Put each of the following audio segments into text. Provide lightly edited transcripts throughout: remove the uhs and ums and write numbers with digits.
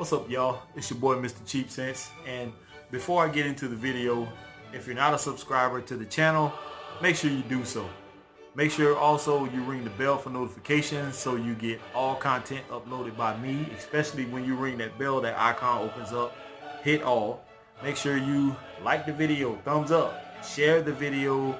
What's up, y'all? It's your boy Mr. Cheap Sense, and before I get into the video, if you're not a subscriber to the channel, make sure you do so. Make sure also you ring the bell for notifications so you get all content uploaded by me, especially when you ring that bell, that icon opens up. Hit all. Make sure you like the video, thumbs up, share the video.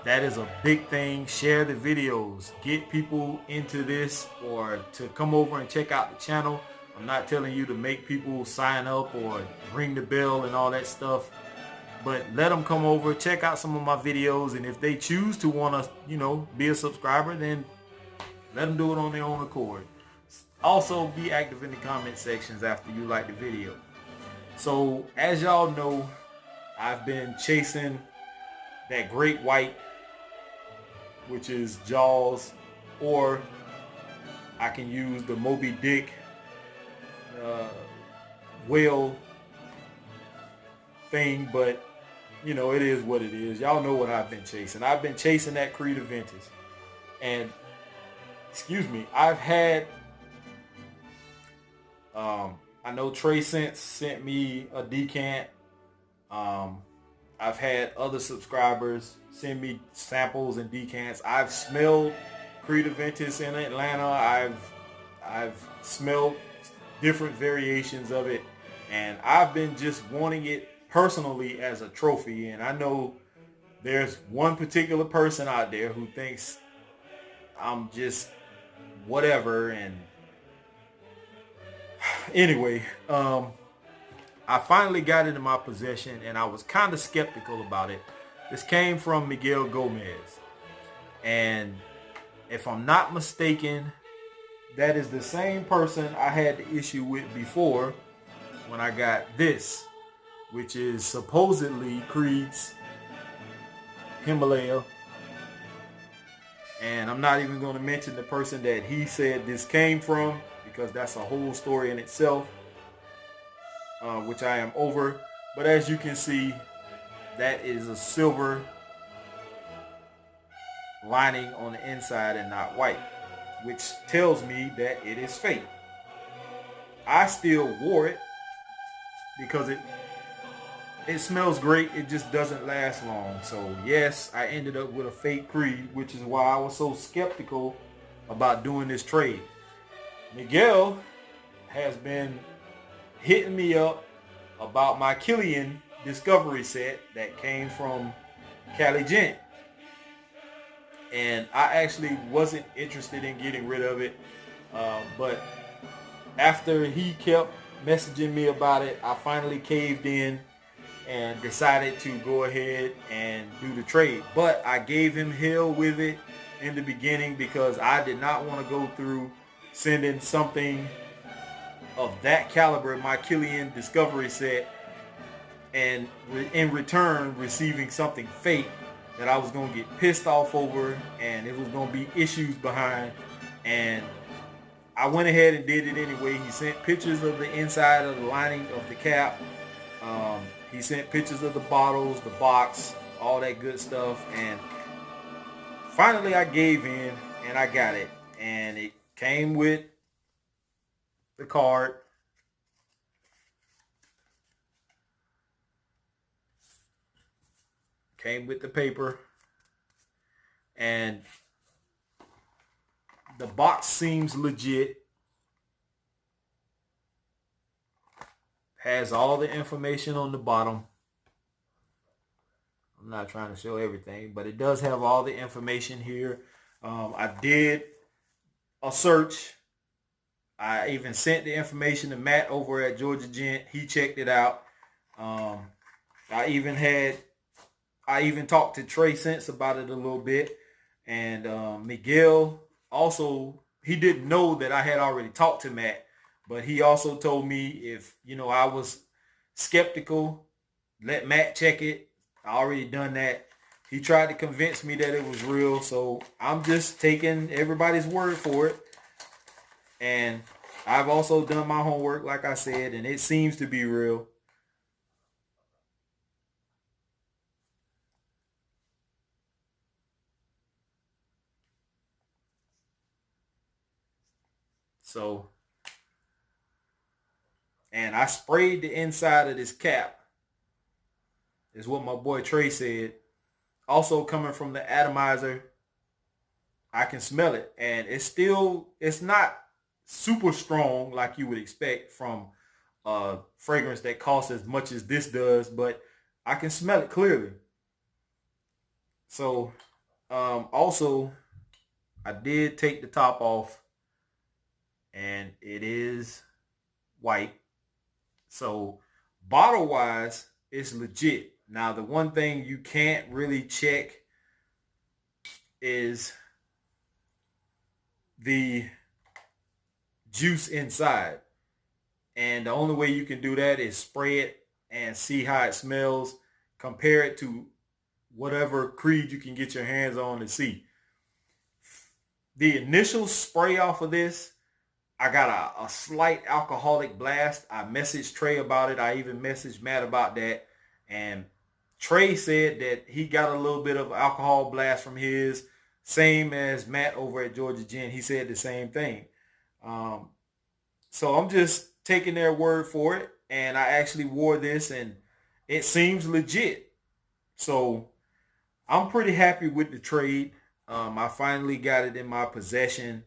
That is a big thing. Share the videos. Get people into this or to come over and check out the channel. I'm not telling you to make people sign up or ring the bell and all that stuff, but let them come over, check out some of my videos, and if they choose to want to, be a subscriber, then let them do it on their own accord. Also, be active in the comment sections after you like the video. So, as y'all know, I've been chasing that great white, which is Jaws, or I can use the Moby Dick whale thing, but it is what it is. Y'all know what I've been chasing. I've been chasing that Creed AVENTUS, and I've had I know Trey sent me a decant. I've had other subscribers send me samples and decants. I've smelled Creed AVENTUS in Atlanta. I've smelled different variations of it, and I've been just wanting it personally as a trophy. And I know there's one particular person out there who thinks I'm just whatever. And anyway, I finally got it in my possession, and I was kind of skeptical about it. This came from Miguel Gomez, and if I'm not mistaken, that is the same person I had the issue with before when I got this, which is supposedly Creed's Himalaya. And I'm not even going to mention the person that he said this came from, because that's a whole story in itself, which I am over. But as you can see, that is a silver lining on the inside and not white, which tells me that it is fake. I still wore it because it smells great. It just doesn't last long. So yes, I ended up with a fake Creed, which is why I was so skeptical about doing this trade. Miguel has been hitting me up about my Killian Discovery set that came from Cali Gent. And I actually wasn't interested in getting rid of it. But after he kept messaging me about it, I finally caved in and decided to go ahead and do the trade. But I gave him hell with it in the beginning because I did not want to go through sending something of that caliber, my Killian Discovery set, and in return receiving something fake that I was going to get pissed off over, and it was going to be issues behind. And I went ahead and did it anyway. He sent pictures of the inside of the lining of the cap. He sent pictures of the bottles, the box, all that good stuff. And finally I gave in and I got it. And it came with the card. Came with the paper, and the box seems legit. Has all the information on the bottom. I'm not trying to show everything, but it does have all the information here. I did a search. I even sent the information to Matt over at Georgia Gent. He checked it out. I even talked to Trey Sense about it a little bit. And Miguel also, he didn't know that I had already talked to Matt, but he also told me if, I was skeptical, let Matt check it. I already done that. He tried to convince me that it was real, so I'm just taking everybody's word for it. And I've also done my homework, like I said, and it seems to be real. So And I sprayed the inside of this cap, is what my boy Trey said. Also coming from the atomizer, I can smell it. And it's not super strong like you would expect from a fragrance that costs as much as this does, but I can smell it clearly. So also, I did take the top off, and it is white. So bottle wise, it's legit. Now the one thing you can't really check is the juice inside. And the only way you can do that is spray it and see how it smells. Compare it to whatever Creed you can get your hands on to see. The initial spray off of this, I got a slight alcoholic blast. I messaged Trey about it. I even messaged Matt about that. And Trey said that he got a little bit of alcohol blast from his, same as Matt over at Georgia Gin. He said the same thing. So I'm just taking their word for it. And I actually wore this, and it seems legit. So I'm pretty happy with the trade. I finally got it in my possession.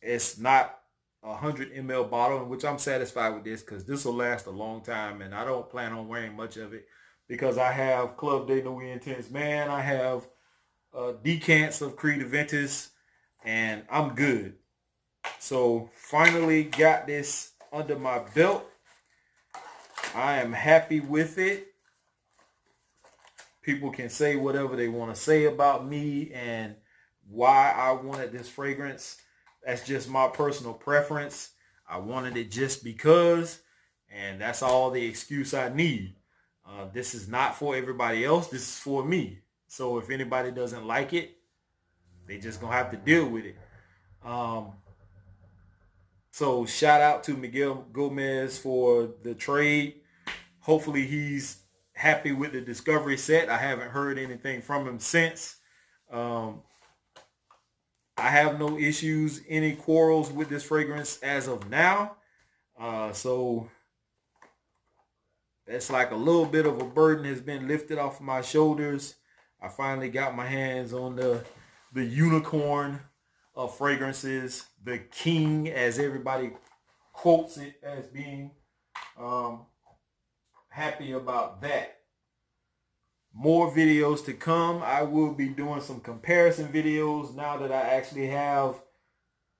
It's not a 100 ml bottle, in which I'm satisfied with this because this will last a long time, and I don't plan on wearing much of it because I have Club de Nuit Intense Man. I have decants of Creed AVENTUS, and I'm good. So finally got this under my belt. I am happy with it. People can say whatever they want to say about me and why I wanted this fragrance. That's just my personal preference. I wanted it just because, and that's all the excuse I need. This is not for everybody else. This is for me. So if anybody doesn't like it, they just gonna have to deal with it. So shout out to Miguel Gomez for the trade. Hopefully he's happy with the discovery set. I haven't heard anything from him since. I have no issues, any quarrels with this fragrance as of now. So it's like a little bit of a burden has been lifted off of my shoulders. I finally got my hands on the unicorn of fragrances, the king, as everybody quotes it as being. Happy about that. More videos to come. I will be doing some comparison videos now that I actually have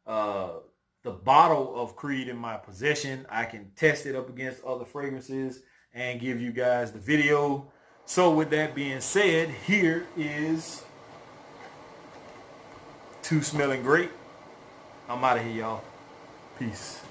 the bottle of Creed in my possession. I can test it up against other fragrances and give you guys the video. So with that being said, here is To Smelling Great. I'm out of here, y'all. Peace.